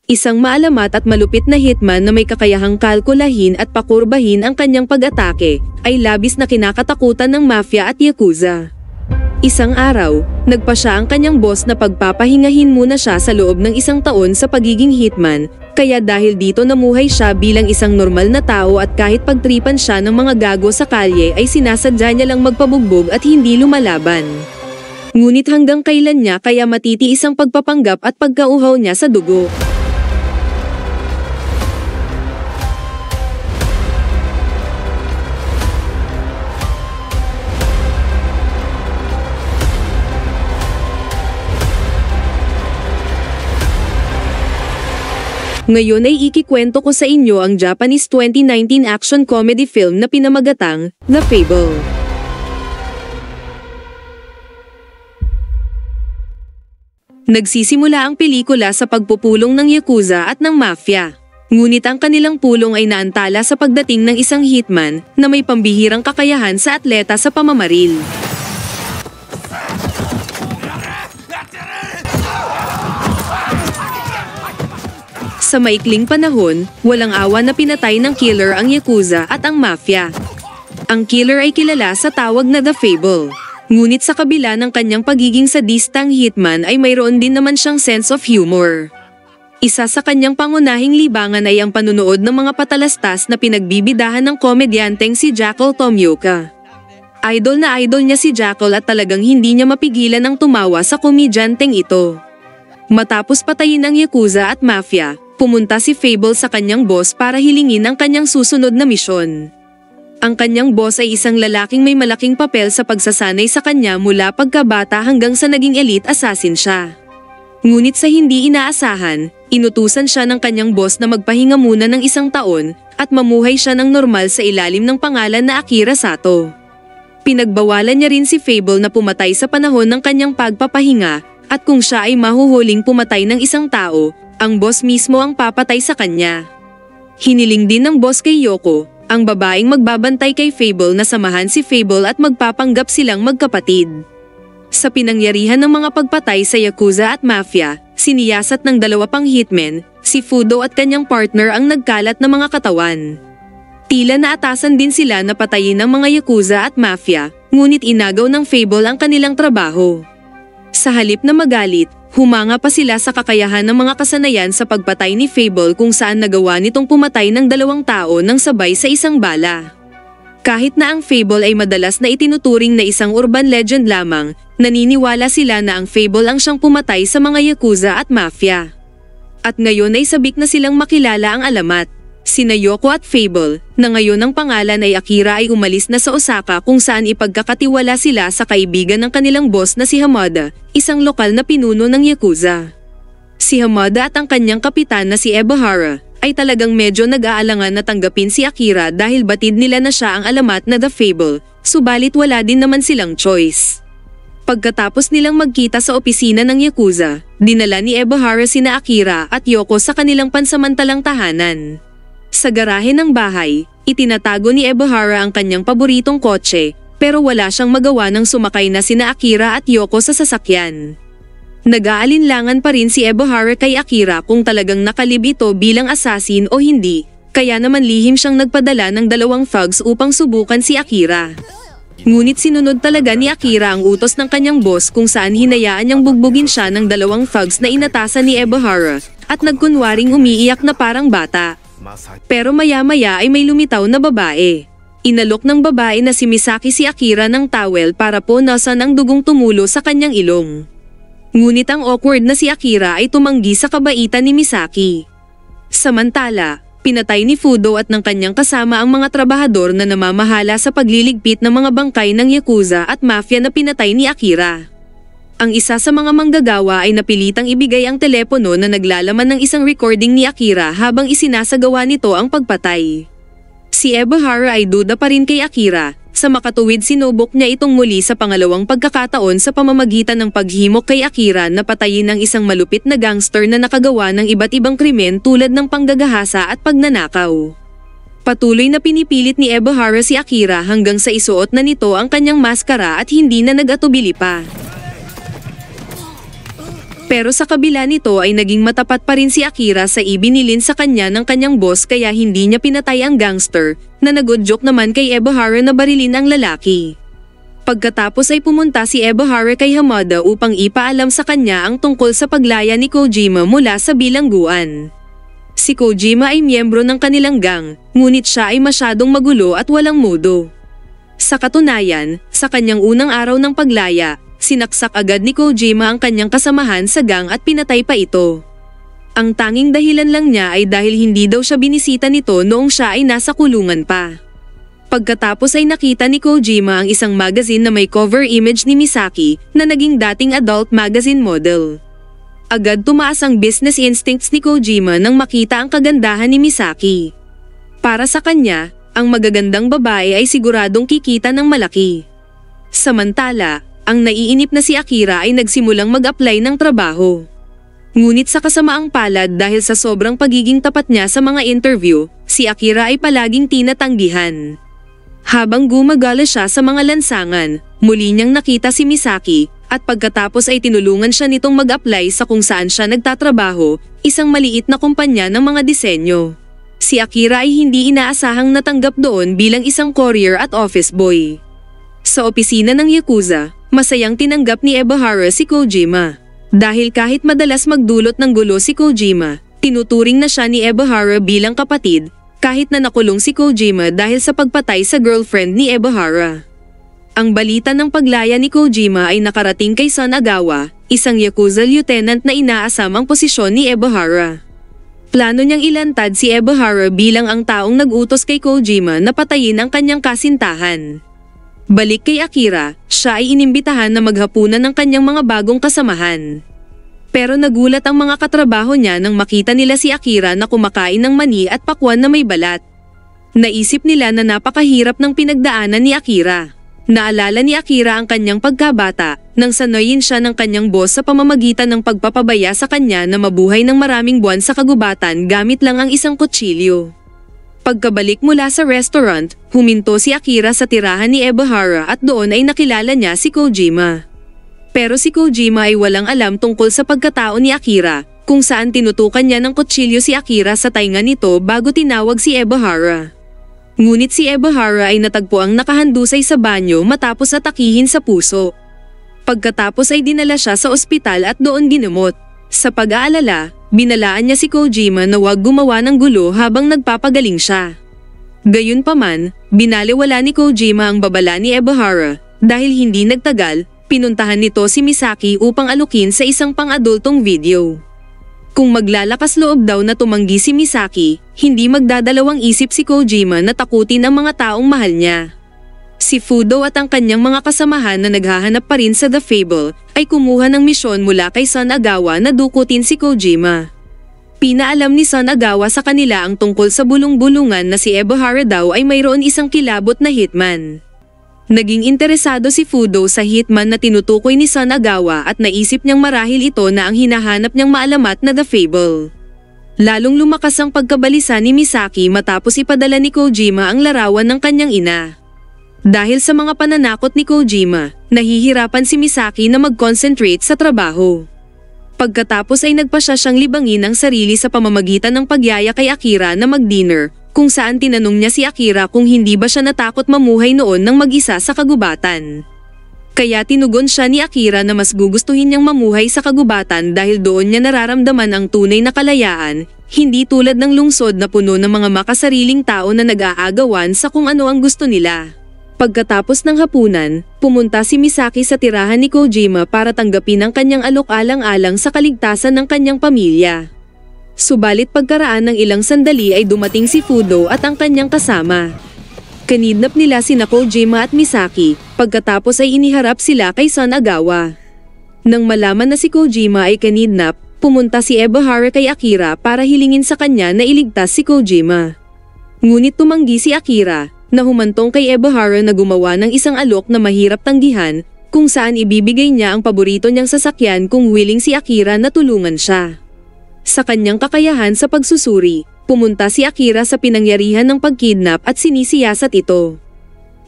Isang maalamat at malupit na hitman na may kakayahang kalkulahin at pakurbahin ang kanyang pag-atake, ay labis na kinakatakutan ng mafia at yakuza. Isang araw, nagpa siya ang kanyang boss na pagpapahingahin muna siya sa loob ng 1 taon sa pagiging hitman, kaya dahil dito namuhay siya bilang isang normal na tao at kahit pagtripan siya ng mga gago sa kalye ay sinasadya niya lang magpabugbog at hindi lumalaban. Ngunit hanggang kailan niya kaya matitiis ang pagpapanggap at pagkauhaw niya sa dugo? Ngayon ay ikikwento ko sa inyo ang Japanese 2019 action comedy film na pinamagatang The Fable. Nagsisimula ang pelikula sa pagpupulong ng yakuza at ng mafia. Ngunit ang kanilang pulong ay naantala sa pagdating ng isang hitman na may pambihirang kakayahan sa atleta sa pamamaril. Sa maikling panahon, walang awa na pinatay ng killer ang yakuza at ang mafia. Ang killer ay kilala sa tawag na The Fable. Ngunit sa kabila ng kanyang pagiging sadistang hitman ay mayroon din naman siyang sense of humor. Isa sa kanyang pangunahing libangan ay ang panunood ng mga patalastas na pinagbibidahan ng komedyanteng si Jackal Tomioka. Idol na idol niya si Jackal at talagang hindi niya mapigilan ang tumawa sa komedyanteng ito. Matapos patayin ang yakuza at mafia, pumunta si Fable sa kanyang boss para hilingin ang kanyang susunod na misyon. Ang kanyang boss ay isang lalaking may malaking papel sa pagsasanay sa kanya mula pagkabata hanggang sa naging elite assassin siya. Ngunit sa hindi inaasahan, inutusan siya ng kanyang boss na magpahinga muna ng 1 taon at mamuhay siya ng normal sa ilalim ng pangalan na Akira Sato. Pinagbawalan niya rin si Fable na pumatay sa panahon ng kanyang pagpapahinga at kung siya ay mahuhuling pumatay ng isang tao, ang boss mismo ang papatay sa kanya. Hiniling din ng boss kay Yoko, ang babaeng magbabantay kay Fable na samahan si Fable at magpapanggap silang magkapatid. Sa pinangyarihan ng mga pagpatay sa yakuza at mafia, siniyasat ng 2 pang hitmen, si Fudo at kanyang partner ang nagkalat ng mga katawan. Tila naatasan din sila na patayin ng mga yakuza at mafia, ngunit inagaw ng Fable ang kanilang trabaho. Sa halip na magalit, humanga pa sila sa kakayahan ng mga kasanayan sa pagpatay ni Fable kung saan nagawa nitong pumatay ng 2 tao nang sabay sa isang bala. Kahit na ang Fable ay madalas na itinuturing na isang urban legend lamang, naniniwala sila na ang Fable ang siyang pumatay sa mga yakuza at mafia. At ngayon ay sabik na silang makilala ang alamat. Sina Yoko at Fable, na ngayon ang pangalan ay Akira ay umalis na sa Osaka kung saan ipagkakatiwala sila sa kaibigan ng kanilang boss na si Hamada, isang lokal na pinuno ng yakuza. Si Hamada at ang kanyang kapitan na si Ebahara, ay talagang medyo nag-aalangan na tanggapin si Akira dahil batid nila na siya ang alamat na The Fable, subalit wala din naman silang choice. Pagkatapos nilang magkita sa opisina ng yakuza, dinala ni Ebahara sina Akira at Yoko sa kanilang pansamantalang tahanan. Sa garahe ng bahay, itinatago ni Ebahara ang kanyang paboritong kotse, pero wala siyang magawa nang sumakay na sina Akira at Yoko sa sasakyan. Nag-aalinlangan pa rin si Ebahara kay Akira kung talagang nakalib ito bilang assassin o hindi, kaya naman lihim siyang nagpadala ng 2 thugs upang subukan si Akira. Ngunit sinunod talaga ni Akira ang utos ng kanyang boss kung saan hinayaan niyang bugbugin siya ng 2 thugs na inatasan ni Ebahara, at nagkunwaring umiiyak na parang bata. Pero maya-maya ay may lumitaw na babae. Inalok ng babae na si Misaki si Akira ng towel para punasan ang dugong tumulo sa kanyang ilong. Ngunit ang awkward na si Akira ay tumanggi sa kabaitan ni Misaki. Samantala, pinatay ni Fudo at ng kanyang kasama ang mga trabahador na namamahala sa pagliligpit ng mga bangkay ng yakuza at mafia na pinatay ni Akira. Ang isa sa mga manggagawa ay napilitang ibigay ang telepono na naglalaman ng isang recording ni Akira habang isinasagawa nito ang pagpatay. Si Ebahara ay duda pa rin kay Akira, sa makatuwid sinubok niya itong muli sa pangalawang pagkakataon sa pamamagitan ng paghimok kay Akira na patayin ng isang malupit na gangster na nakagawa ng iba't ibang krimen tulad ng panggagahasa at pagnanakaw. Patuloy na pinipilit ni Ebahara si Akira hanggang sa isuot na nito ang kanyang maskara at hindi na nag-atubili pa. Pero sa kabila nito ay naging matapat pa rin si Akira sa ibinilin sa kanya ng kanyang boss kaya hindi niya pinatay ang gangster na nag-joke naman kay Ebihara na barilin ang lalaki. Pagkatapos ay pumunta si Ebihara kay Hamada upang ipaalam sa kanya ang tungkol sa paglaya ni Kojima mula sa bilangguan. Si Kojima ay miyembro ng kanilang gang, ngunit siya ay masyadong magulo at walang modo. Sa katunayan, sa kanyang unang araw ng paglaya, sinaksak agad ni Kojima ang kanyang kasamahan sa gang at pinatay pa ito. Ang tanging dahilan lang niya ay dahil hindi daw siya binisita nito noong siya ay nasa kulungan pa. Pagkatapos ay nakita ni Kojima ang isang magazine na may cover image ni Misaki na naging dating adult magazine model. Agad tumaas ang business instincts ni Kojima nang makita ang kagandahan ni Misaki. Para sa kanya, ang magagandang babae ay siguradong kikita ng malaki. Samantala, ang naiinip na si Akira ay nagsimulang mag-apply ng trabaho. Ngunit sa kasamaang palad dahil sa sobrang pagiging tapat niya sa mga interview, si Akira ay palaging tinatanggihan. Habang gumagala siya sa mga lansangan, muli niyang nakita si Misaki, at pagkatapos ay tinulungan siya nitong mag-apply sa kung saan siya nagtatrabaho, isang maliit na kumpanya ng mga disenyo. Si Akira ay hindi inaasahang natanggap doon bilang isang courier at office boy. Sa opisina ng Yakuza, masayang tinanggap ni Ebihara si Kojima. Dahil kahit madalas magdulot ng gulo si Kojima, tinuturing na siya ni Ebihara bilang kapatid, kahit na nakulong si Kojima dahil sa pagpatay sa girlfriend ni Ebihara. Ang balita ng paglaya ni Kojima ay nakarating kay Sanagawa, isang Yakuza lieutenant na inaasam ang posisyon ni Ebihara. Plano niyang ilantad si Ebihara bilang ang taong nag-utos kay Kojima na patayin ang kanyang kasintahan. Balik kay Akira, siya ay inimbitahan na maghapunan ng kanyang mga bagong kasamahan. Pero nagulat ang mga katrabaho niya nang makita nila si Akira na kumakain ng mani at pakwan na may balat. Naisip nila na napakahirap ng pinagdaanan ni Akira. Naalala ni Akira ang kanyang pagkabata, nang sanoyin siya ng kanyang boss sa pamamagitan ng pagpapabaya sa kanya na mabuhay ng maraming buwan sa kagubatan gamit lang ang isang kutsilyo. Pagkabalik mula sa restaurant, huminto si Akira sa tirahan ni Ebihara at doon ay nakilala niya si Kojima. Pero si Kojima ay walang alam tungkol sa pagkatao ni Akira, kung saan tinutukan niya ng kutsilyo si Akira sa tainga nito bago tinawag si Ebihara. Ngunit si Ebihara ay natagpuang nakahandusay sa banyo matapos atakihin sa puso. Pagkatapos ay dinala siya sa ospital at doon ginamot. Sa pag-aalala, binalaan niya si Kojima na huwag gumawa ng gulo habang nagpapagaling siya. Gayunpaman, binaliwala ni Kojima ang babala ni Ebihara, dahil hindi nagtagal, pinuntahan nito si Misaki upang alukin sa isang pang-adultong video. Kung maglalakas loob daw na tumanggi si Misaki, hindi magdadalawang isip si Kojima na takutin ang mga taong mahal niya. Si Fudo at ang kanyang mga kasamahan na naghahanap pa rin sa The Fable ay kumuha ng misyon mula kay Sanagawa na dukutin si Kojima. Pinaalam ni Sanagawa sa kanila ang tungkol sa bulong-bulungan na si Ebihara daw ay mayroon isang kilabot na hitman. Naging interesado si Fudo sa hitman na tinutukoy ni Sanagawa at naisip niyang marahil ito na ang hinahanap niyang maalamat na The Fable. Lalong lumakas ang pagkabalisa ni Misaki matapos ipadala ni Kojima ang larawan ng kanyang ina. Dahil sa mga pananakot ni Kojima, nahihirapan si Misaki na mag-concentrate sa trabaho. Pagkatapos ay nagpasya siyang libangin ang sarili sa pamamagitan ng pagyaya kay Akira na mag-dinner, kung saan tinanong niya si Akira kung hindi ba siya natakot mamuhay noon ng mag-isa sa kagubatan. Kaya tinugon siya ni Akira na mas gugustuhin niyang mamuhay sa kagubatan dahil doon niya nararamdaman ang tunay na kalayaan, hindi tulad ng lungsod na puno ng mga makasariling tao na nag-aagawan sa kung ano ang gusto nila. Pagkatapos ng hapunan, pumunta si Misaki sa tirahan ni Kojima para tanggapin ang kanyang alok-alang-alang sa kaligtasan ng kanyang pamilya. Subalit pagkaraan ng ilang sandali ay dumating si Fudo at ang kanyang kasama. Kinidnap nila sina Kojima at Misaki, pagkatapos ay iniharap sila kay Sanagawa. Nang malaman na si Kojima ay kinidnap, pumunta si Ebihara kay Akira para hilingin sa kanya na iligtas si Kojima. Ngunit tumanggi si Akira, na humantong kay Ebihara na gumawa ng isang alok na mahirap tanggihan, kung saan ibibigay niya ang paborito niyang sasakyan kung willing si Akira na tulungan siya. Sa kanyang kakayahan sa pagsusuri, pumunta si Akira sa pinangyarihan ng pagkidnap at sinisiyasat ito.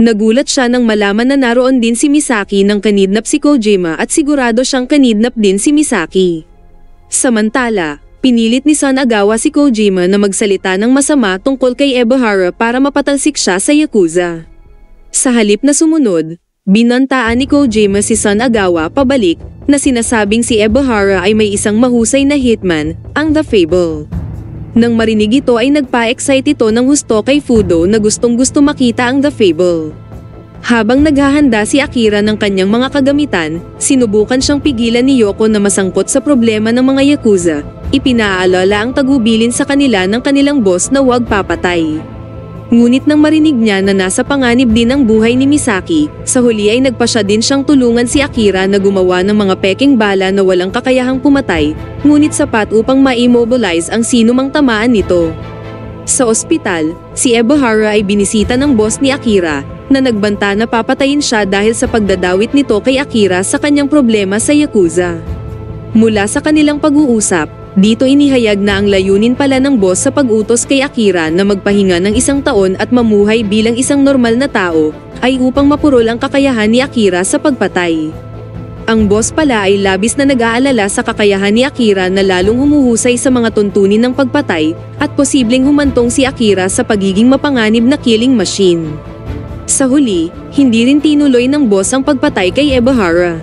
Nagulat siya nang malaman na naroon din si Misaki nang kanidnap si Kojima at sigurado siyang kanidnap din si Misaki. Samantala, pinilit ni Sanagawa si Kojima na magsalita ng masama tungkol kay Ebahara para mapatalsik siya sa Yakuza. Sa halip na sumunod, binantaan ni Kojima si Sanagawa pabalik na sinasabing si Ebahara ay may isang mahusay na hitman, ang The Fable. Nang marinig ito ay nagpa-excite ito ng husto kay Fudo na gustong-gusto makita ang The Fable. Habang naghahanda si Akira ng kanyang mga kagamitan, sinubukan siyang pigilan ni Yoko na masangkot sa problema ng mga Yakuza. Ipinaalala ang tagubilin sa kanila ng kanilang boss na huwag papatay. Ngunit nang marinig niya na nasa panganib din ang buhay ni Misaki, sa huli ay nagpasya din siyang tulungan si Akira na gumawa ng mga peking bala na walang kakayahang pumatay, ngunit sapat upang ma-immobilize ang sinumang tamaan nito. Sa ospital, si Ebahara ay binisita ng boss ni Akira, na nagbanta na papatayin siya dahil sa pagdadawit nito kay Akira sa kanyang problema sa Yakuza. Mula sa kanilang pag-uusap, dito inihayag na ang layunin pala ng boss sa pag-utos kay Akira na magpahinga ng 1 taon at mamuhay bilang isang normal na tao, ay upang mapurol ang kakayahan ni Akira sa pagpatay. Ang boss pala ay labis na nag-aalala sa kakayahan ni Akira na lalong humuhusay sa mga tuntunin ng pagpatay, at posibleng humantong si Akira sa pagiging mapanganib na killing machine. Sa huli, hindi rin tinuloy ng boss ang pagpatay kay Ebahara.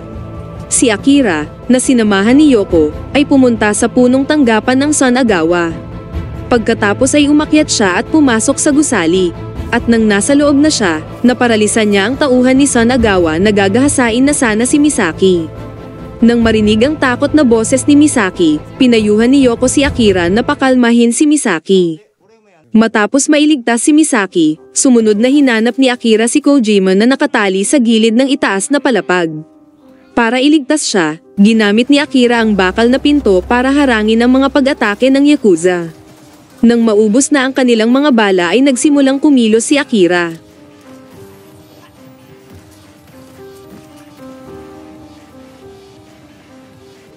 Si Akira, na sinamahan ni Yoko, ay pumunta sa punong tanggapan ng Sanagawa. Pagkatapos ay umakyat siya at pumasok sa gusali. At nang nasa loob na siya, naparalisan niya ang tauhan ni Sanagawa na gagahasain na sana si Misaki. Nang marinig ang takot na boses ni Misaki, pinayuhan ni Yoko si Akira na pakalmahin si Misaki. Matapos mailigtas si Misaki, sumunod na hinanap ni Akira si Kojima na nakatali sa gilid ng itaas na palapag. Para iligtas siya, ginamit ni Akira ang bakal na pinto para harangin ang mga pag-atake ng Yakuza. Nang maubos na ang kanilang mga bala ay nagsimulang kumilos si Akira.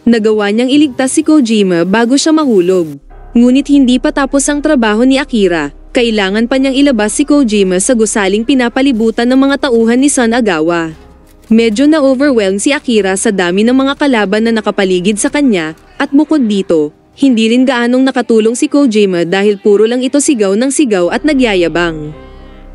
Nagawa niyang iligtas si Kojima bago siya mahulog. Ngunit hindi pa tapos ang trabaho ni Akira, kailangan pa niyang ilabas si Kojima sa gusaling pinapalibutan ng mga tauhan ni Sanagawa. Medyo na-overwhelm si Akira sa dami ng mga kalaban na nakapaligid sa kanya, at bukod dito, hindi rin gaanong nakatulong si Kojima dahil puro lang ito sigaw ng sigaw at nagyayabang.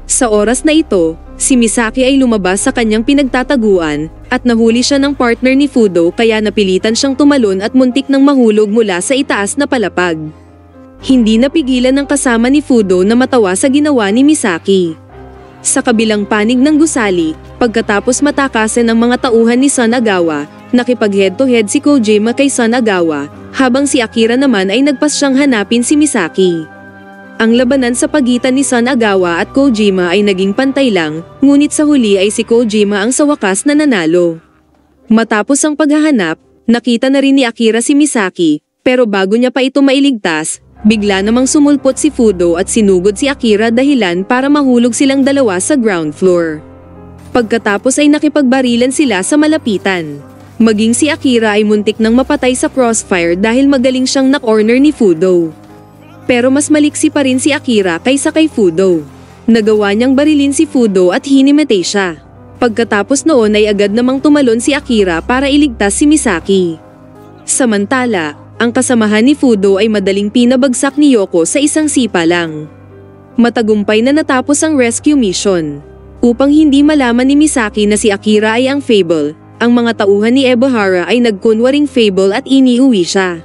Sa oras na ito, si Misaki ay lumabas sa kanyang pinagtataguan, at nahuli siya ng partner ni Fudo kaya napilitan siyang tumalon at muntik nang mahulog mula sa itaas na palapag. Hindi napigilan ng kasama ni Fudo na matawa sa ginawa ni Misaki. Sa kabilang panig ng gusali, pagkatapos matakasan ng mga tauhan ni Sanagawa, nakipag head-to-head si Kojima kay Sanagawa, habang si Akira naman ay nagpasyang hanapin si Misaki. Ang labanan sa pagitan ni Sanagawa at Kojima ay naging pantay lang, ngunit sa huli ay si Kojima ang sa wakas na nanalo. Matapos ang paghahanap, nakita na rin ni Akira si Misaki, pero bago niya pa ito mailigtas, bigla namang sumulpot si Fudo at sinugod si Akira dahilan para mahulog silang dalawa sa ground floor. Pagkatapos ay nakipagbarilan sila sa malapitan. Maging si Akira ay muntik nang mapatay sa crossfire dahil magaling siyang na-corner ni Fudo. Pero mas maliksi pa rin si Akira kaysa kay Fudo. Nagawa niyang barilin si Fudo at hinimatay siya. Pagkatapos noon ay agad namang tumalon si Akira para iligtas si Misaki. Samantala, ang kasamahan ni Fudo ay madaling pinabagsak ni Yoko sa isang sipa lang. Matagumpay na natapos ang rescue mission. Upang hindi malaman ni Misaki na si Akira ay ang Fable, ang mga tauhan ni Ebahara ay nagkunwaring Fable at iniuwi siya.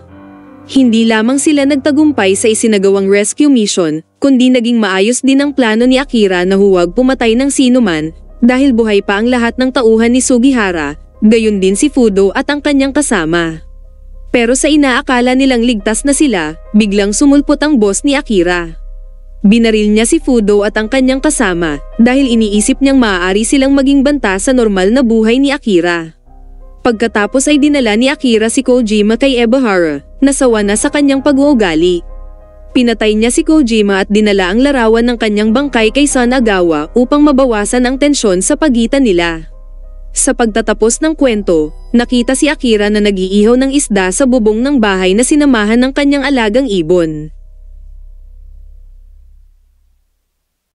Hindi lamang sila nagtagumpay sa isinagawang rescue mission, kundi naging maayos din ang plano ni Akira na huwag pumatay ng sinuman, dahil buhay pa ang lahat ng tauhan ni Sugihara, gayon din si Fudo at ang kanyang kasama. Pero sa inaakala nilang ligtas na sila, biglang sumulpot ang boss ni Akira. Binaril niya si Fudo at ang kanyang kasama, dahil iniisip niyang maaari silang maging banta sa normal na buhay ni Akira. Pagkatapos ay dinala ni Akira si Kojima kay Ebahara, nasawa na sa kanyang pag-uugali. Pinatay niya si Kojima at dinala ang larawan ng kanyang bangkay kay Sanagawa upang mabawasan ang tensyon sa pagitan nila. Sa pagtatapos ng kwento, nakita si Akira na nag-iihaw ng isda sa bubong ng bahay na sinamahan ng kanyang alagang ibon.